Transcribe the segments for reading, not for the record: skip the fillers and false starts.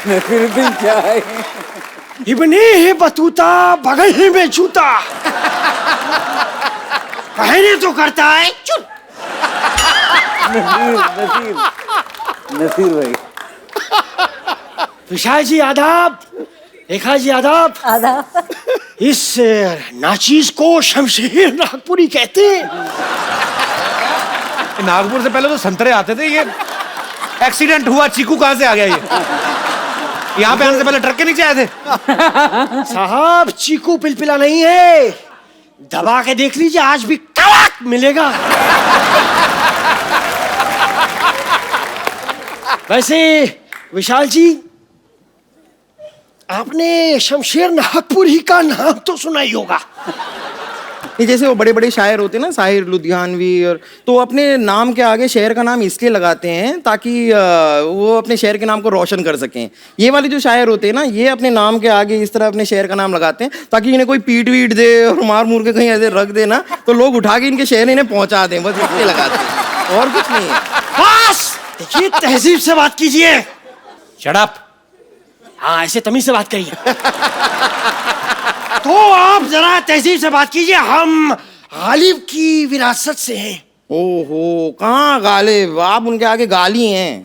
नसीरुद्दीन क्या है? इब्ने है बतूता बगल में जूता, कहने तो करता है चुप। नसीर नसीर भाई। विशाल जी आदाब, रेखा जी आदाब। आदाब। इस नाचीज को शमशेर नागपुरी कहते हैं। नागपुर से पहले तो संतरे आते थे। ये एक्सीडेंट हुआ, चीकू कहां से आ गया? ये यहाँ पे आने से पहले ट्रक के नीचे आए थे। साहब चीकू पिलपिला नहीं है, दबा के देख लीजिए, आज भी कड़क मिलेगा। वैसे विशाल जी, आपने शमशेर नागपुरी का नाम तो सुना ही होगा। ये जैसे वो बड़े बड़े शायर होते हैं ना, शायर लुधियानवी, और तो अपने नाम के आगे शहर का नाम इसलिए लगाते हैं ताकि वो अपने शहर के नाम को रोशन कर सकें। ये वाले जो शायर होते हैं ना, ये अपने नाम के आगे इस तरह अपने शहर का नाम लगाते हैं ताकि इन्हें कोई पीट वीट दे और मार मूर के कहीं ऐसे रख दे ना, तो लोग उठा के इनके शहर इन्हें पहुंचा दें, बस इसलिए लगाते हैं, और कुछ नहीं है। बस देखिए, तहजीब से बात कीजिए। Shut up. हाँ, ऐसे तमीज से बात करिए। तो आप जरा तहजीब से बात कीजिए। हम गालिब की विरासत से हैं। ओहो, कहाँ गालिब, आप उनके आगे गाली हैं।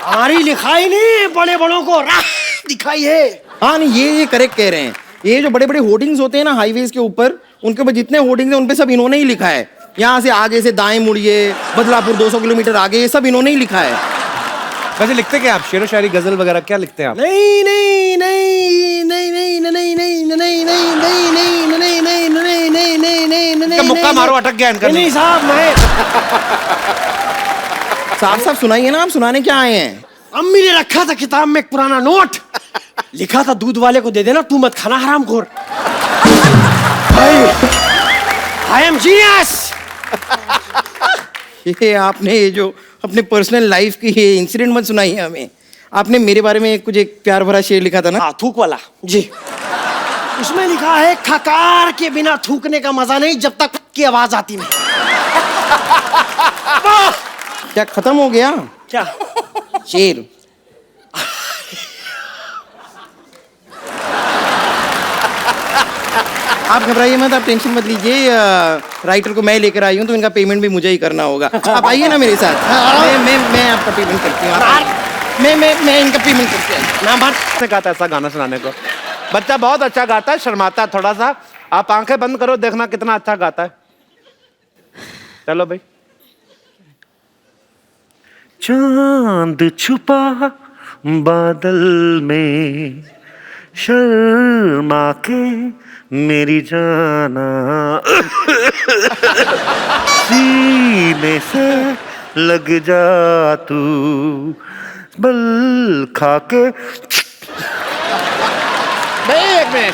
हमारी लिखाई नहीं, बड़े बड़ों को राह दिखाई है। हाँ नहीं, ये करेक्ट कह रहे हैं। ये जो बड़े बड़े होर्डिंग्स होते हैं ना हाईवेज के ऊपर, उनके ऊपर जितने होर्डिंग्स हैं उन पे सब इन्होंने ही लिखा है। यहाँ से आगे से दाएं मुड़िए, बदलापुर 200 किलोमीटर आगे, ये सब इन्होंने ही लिखा है। वैसे लिखते क्या आप? शेरो शायरी, गजल वगैरह क्या लिखते हैं आप? नहीं नहीं नहीं नहीं नहीं नहीं नहीं नहीं नहीं नहीं नहीं नहीं नहीं नहीं नहीं नहीं नहीं नहीं नहीं इसका मुक्का मारो, अटक गया इनका। नहीं साहब, मैं साफ सुनाइए ना, आप सुनाने क्या आए हैं? अम्मी ने रखा था किताब में एक पुराना नोट, लिखा था दूध वाले को दे देना, तू मत खाना हरामखोर। I am genius. ये आपने ये जो अपने पर्सनल लाइफ की ये इंसिडेंट मत सुनाइए हमें। आपने मेरे बारे में कुछ एक प्यार भरा शेर लिखा था ना? हाँ, थूक वाला जी। उसमें लिखा है, खकार के बिना थूकने का मजा नहीं जब तक की आवाज आती नहीं। क्या खत्म हो गया क्या शेर? आप घबराइए मत, आप टेंशन मत लीजिए। राइटर को मैं लेकर आई हूँ तो इनका पेमेंट भी मुझे ही करना होगा। आप आइए ना मेरे साथ। मैं आपका पेमेंट करती हूँ। मैं इनका पेमेंट करती हूँ। ना बात से कहता है ऐसा गाना सुनाने को। बच्चा बहुत अच्छा गाता है, शर्माता है थोड़ा सा। आप आंखें बंद करो, देखना कितना अच्छा गाता है। चलो भाई। चांद छुपा बादल में, शर्मा के मेरी जाना, सीने से लग जा तू, बल खा के। भाई एक मिनट,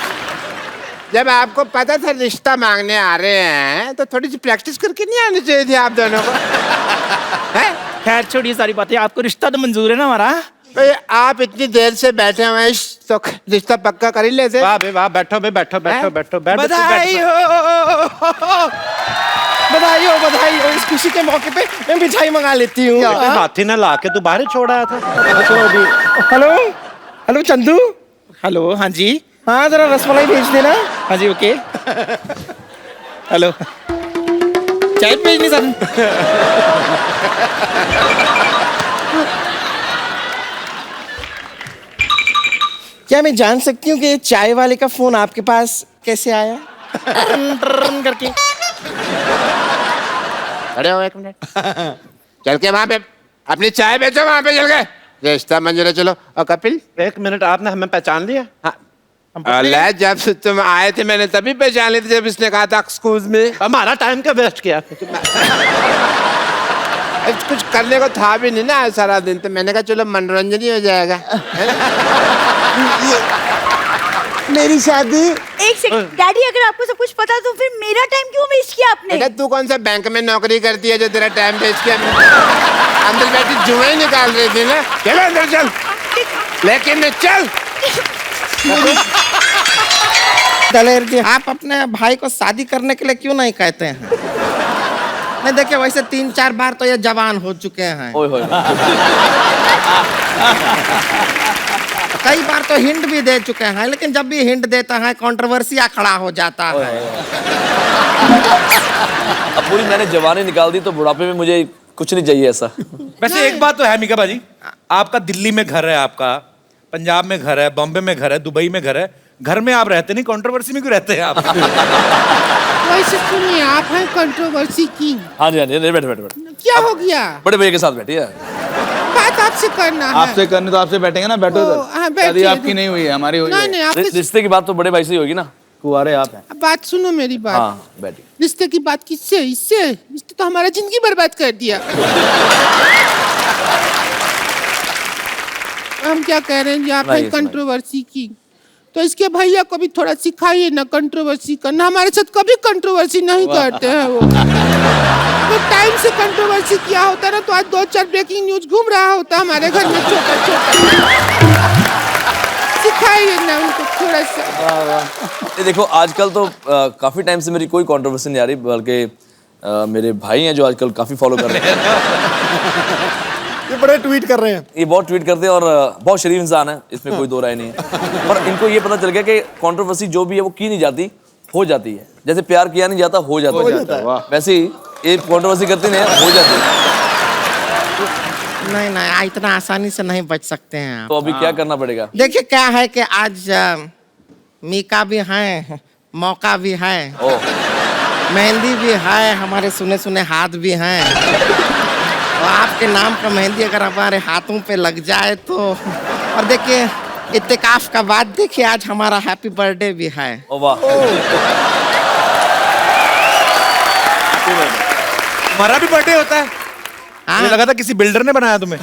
जब आपको पता था रिश्ता मांगने आ रहे हैं तो थोड़ी सी प्रैक्टिस करके नहीं आनी चाहिए थी आप दोनों को? खैर छोड़िए सारी बातें, आपको रिश्ता तो मंजूर है ना हमारा? भाई आप इतनी देर से बैठे हुए हैं, तो रिश्ता पक्का कर ही लेते। वाह भाई वाह, बैठो भाई, बैठो बैठो बैठो बैठो। बधाई हो, बधाई हो। इस खुशी के मौके पे मैं मिठाई मंगा लेती हूँ। हाथी ने ला के तू बाहर छोड़ा था। Hello hello Chandu. हेलो, हाँ जी। हाँ, जरा रसमलाई भेज देना। हाँ जी, ओके। हेलो, चाय भेजनी सर? क्या मैं जान सकती हूँ कि चाय वाले का फोन आपके पास कैसे आया? करके अरे एक मिनट, चल के वहां पे अपनी चाय बेचो, वहां पे चल के रिश्ता मंजूर है। चलो। और कपिल, एक मिनट, आपने हमें पहचान लिया? अल्लाह, जब तुम आए थे मैंने तभी पहचान ली थी, जब इसने कहा था एक्सक्यूज में। हमारा टाइम का वेस्ट किया। कुछ करने को था भी नहीं ना सारा दिन, तो मैंने कहा चलो मनोरंजन ही हो जाएगा। मेरी शादी। एक सेकंड डैडी, अगर आपको सब कुछ पता तो फिर मेरा टाइम क्यों वेस्ट किया आपने? बेटा तू कौन सा बैंक में नौकरी करती है जो तेरा टाइम वेस्ट किया? अंदर बैठी जुए निकाल रही थी ना। चलो अंदर चल, लेकिन चल। दलेर जी, आप अपने भाई को शादी करने के लिए क्यों नहीं कहते हैं? नहीं देखिए, वैसे 3-4 बार तो ये जवान हो चुके हैं। कई बार तो हिंट भी दे चुके हैं, लेकिन जब भी हिंट देता है कंट्रोवर्सिया खड़ा हो जाता है। अब पूरी मैंने जवानी निकाल दी तो बुढ़ापे में मुझे कुछ नहीं चाहिए ऐसा। वैसे एक बात तो है मीका बाजी, आपका दिल्ली में घर है, आपका पंजाब में घर है, बॉम्बे में घर है, दुबई में घर है, घर में आप रहते नहीं, कंट्रोवर्सी में क्यों रहते हैं आप? वैसे सुनिए, आप हैं कंट्रोवर्सी किंग। हाँ जी, बैठे। क्या हो गया? बड़े भैया के साथ बैठिए। बात आपसे करना है। आपसे करनी तो आपसे बैठेंगे ना, बैठो इधर। हाँ, बैठिए। शादी आपकी नहीं हुई है, हमारी हुई है। नहीं, आपके रिश्ते की बात तो बड़े भाई से ही होगी ना। कुंवारे आप हैं। बात सुनो मेरी बात। हाँ बैठिए। रिश्ते की बात किससे? इससे तो हमारा जिंदगी बर्बाद कर दिया। हम क्या कह रहे हैं जी, आप हैं कंट्रोवर्सी किंग, तो इसके भैया को भी थोड़ा सिखाइए ना कंट्रोवर्सी करना। हमारे साथ कभी कंट्रोवर्सी नहीं करते हैं वो। तो टाइम से कंट्रोवर्सी किया होता ना तो आज 2-4 ब्रेकिंग न्यूज घूम रहा होता हमारे घर में छोटा। सिखाइए ना उनको थोड़ा सा। ये देखो आजकल तो काफी टाइम से मेरी कोई कंट्रोवर्सी नहीं आ रही, बल्कि मेरे भाई हैं जो आजकल काफी फॉलो कर रहे हैं। ये बड़े ट्वीट कर रहे हैं। ये बहुत ट्वीट करते हैं और बहुत शरीफ इंसान है, इसमें कोई दो राय नहीं है। पर इनको ये पता चल गया कि कंट्रोवर्सी जो भी है वो की नहीं जाती, हो जाती है। जैसे प्यार किया नहीं जाता, हो जाता है। वैसे ही ये कंट्रोवर्सी करती नहीं है, हो जाती है। नहीं, इतना आसानी से नहीं बच सकते हैं आप। तो अभी क्या करना पड़ेगा? देखिए क्या है कि आज मीका भी है, मौका भी है, मेहंदी भी है, हमारे सुने सुने हाथ भी हैं। और आपके नाम का मेहंदी अगर हमारे हाथों पे लग जाए तो, और देखिए इत्तेकाफ का बाद देखिए आज हमारा हैप्पी बर्थडे भी है। ओ वाह, हमारा भी बर्थडे होता है। मुझे लगा था किसी बिल्डर ने बनाया तुम्हें।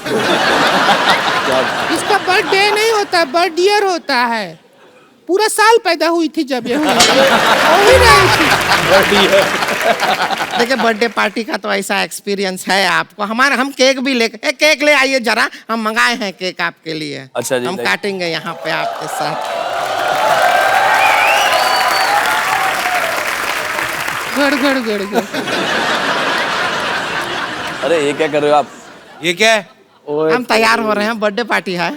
इसका बर्थडे नहीं होता, बर्थ ईयर होता है। पूरा साल पैदा हुई थी जब ये हुई रही थी। देखिए बर्थडे पार्टी का तो ऐसा एक्सपीरियंस है आपको। हमारे हम केक भी ले, केक ले आइए जरा, हम मंगाए हैं केक आपके लिए। अच्छा जी, हम काटेंगे यहाँ पे आपके साथ। गड़। अरे ये क्या कर रहे हो आप? ये क्या है? हम तैयार हो रहे हैं, बर्थडे पार्टी है।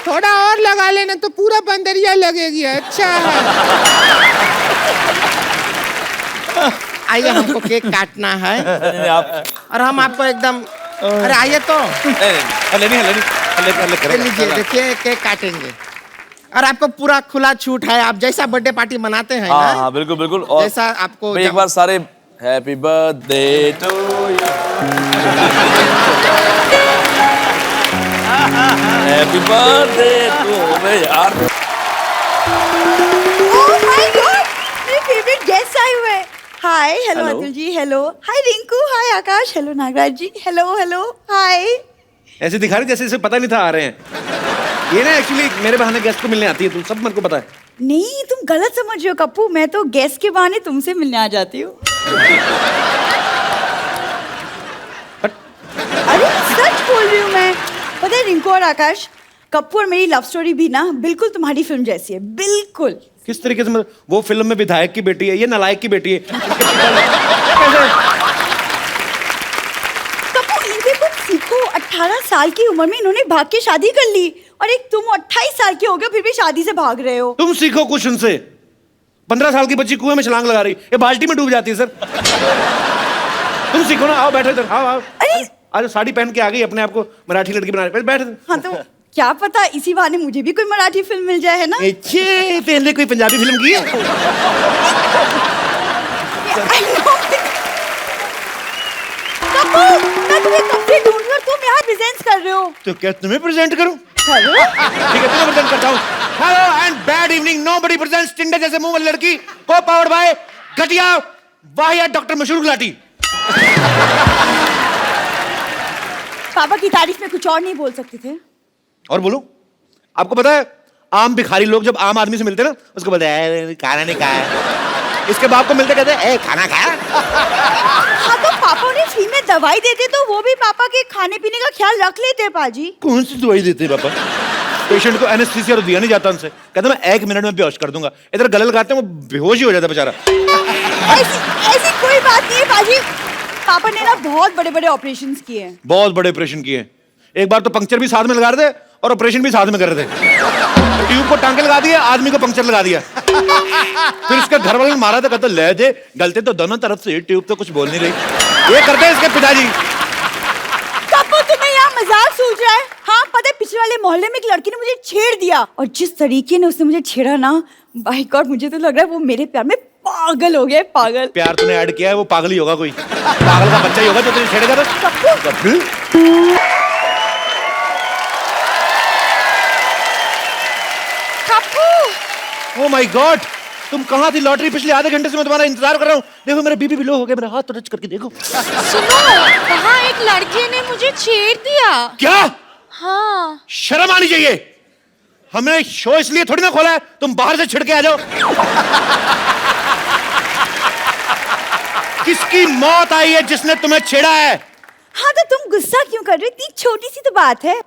थोड़ा और लगा लेना तो पूरा बंदरिया लगेगी। अच्छा है। आइए, हमको केक काटना है आप और हम आपको एकदम, अरे आइए तो लीजिए, देखिए केक काटेंगे और आपको पूरा खुला छूट है। आप जैसा बर्थडे पार्टी मनाते हैं हाँ ना, हाँ बिल्कुल बिल्कुल। और जैसा आपको एक बार सारे happy birthday to you, happy birthday to मैं यार। ओह माय गॉड, मेरे फेवरेट गेस्ट आए हुए हैं। Hi, hello Atul ji, hello, hi Rinku, hi Akash, hello Nagaraj ji, hello, hi. ऐसे दिखा रहे जैसे इसे पता नहीं था आ रहे हैं। ये ना एक्चुअली मेरे बहाने गेस्ट को मिलने आती है, तुम सब मेरे को पता है। नहीं, तुम गलत समझ रहे हो कप्पू, मैं तो गेस्ट के बहाने तुमसे मिलने आ जाती हूँ। अरे सच बोल रही हूँ मैं। पता है रिंकू और आकाश, कप्पू और मेरी लव स्टोरी भी ना बिल्कुल तुम्हारी फिल्म जैसी है, बिल्कुल। किस तरीके से? मतलब वो फिल्म में विधायक की बेटी है, ये नालायक की बेटी है। कप्पू इनसे कुछ सीखो। 18 साल की उम्र में इन्होंने भाग के शादी कर ली, और एक तुम 28 साल के हो गए फिर भी शादी से भाग रहे हो। तुम सीखो कुछ उनसे। 15 साल की बच्ची कुएं में छलांग लगा रही, ये बाल्टी में डूब जाती है सर। तुम सीखो ना, आओ बैठो इधर, आओ। अरे आज साड़ी पहन के आ गई, अपने आप को मराठी लड़की बना रही, बैठ। हाँ तो क्या पता इसी बहाने मुझे भी कोई मराठी फिल्म मिल जाए, है ना? अच्छे, पहले कोई पंजाबी फिल्म की है? कप्पू, मैं तुम्हें कब से ढूंढ रही हूँ, तुम यहाँ प्रेजेंट कर रहे हो। तो क्या तुम्हें प्रेजेंट करूं? हेलो, ठीक है, तुम्हें प्रेजेंट करता हूं। Hello and bad evening, nobody presents टिंडे जैसे मुंह वाली लड़की को पावर्ड बाय घटिया वाहियात डॉक्टर मशहूर गुलाटी। पापा की तारीफ में कुछ और नहीं बोल सकते थे? और बोलो, आपको पता है आम भिखारी लोग जब आम आदमी से मिलते हैं ना, उसको बोलते हैं खाना नहीं खाया। इसके बाप को मिलते कहते हैं खाना खाया। हाँ तो पापा उन्हें फ्री में दवाई देते तो वो भी पापा के खाने पीने का ख्याल रख लेते पाजी। कौन सी दवाई देते हैं पापा? पेशेंट को एनेस्थीसिया तो दिया नहीं जाता उनसे, कहते मैं 1 मिनट में बेहोश कर दूंगा। इधर गले लगाते हैं वो बेहोश ही हो जाता बेचारा। ऐसी कोई बात नहीं है पाजी। पापा ने ना बहुत बड़े बड़े ऑपरेशंस किए हैं। बहुत बड़े ऑपरेशन किए। एक बार तो पंक्चर भी साथ में लगा रहे थे और ऑपरेशन भी साथ में कर रहे थे। ट्यूब को टांके लगा दिया, आदमी को पंक्चर लगा दिया। फिर इसके घर वाले ने मारा था, कहता ले दे, गलते तो दोनों तरफ से, ट्यूब तो कुछ बोल नहीं रही। ये करते हैं इसके पिताजी। कब तुम्हें यहाँ मजाक सूझ रहा है? हाँ पता है, पिछले वाले मोहल्ले में एक लड़की ने मुझे छेड़ दिया, और जिस तरीके ने उसने मुझे छेड़ा ना, बाय गॉड मुझे तो लग रहा है वो मेरे प्यार में पागल हो गया है, पागल। प्यार तूने ऐड किया है, वो पागल ही होगा, कोई पागल का बच्चा ही होगा जो तुझे छेड़ेगा। तो ओह माय गॉड, तुम कहाँ थी लॉटरी? पिछले आधे घंटे से मैं तुम्हारा इंतजार कर रहा हूँ। देखो मेरा बीपी भी लो हो गया, मेरा हाथ टच करके देखो। सुनो, वहाँ एक लड़के ने मुझे छेड़ दिया। क्या? हाँ। शर्म आनी चाहिए। हमने शो इसलिए थोड़ी ना खोला है तुम बाहर से छिड़के आ जाओ। किसकी मौत आई है जिसने तुम्हें छेड़ा है? हाँ तो तुम गुस्सा क्यों कर रहे हो? इतनी छोटी सी तो बात है।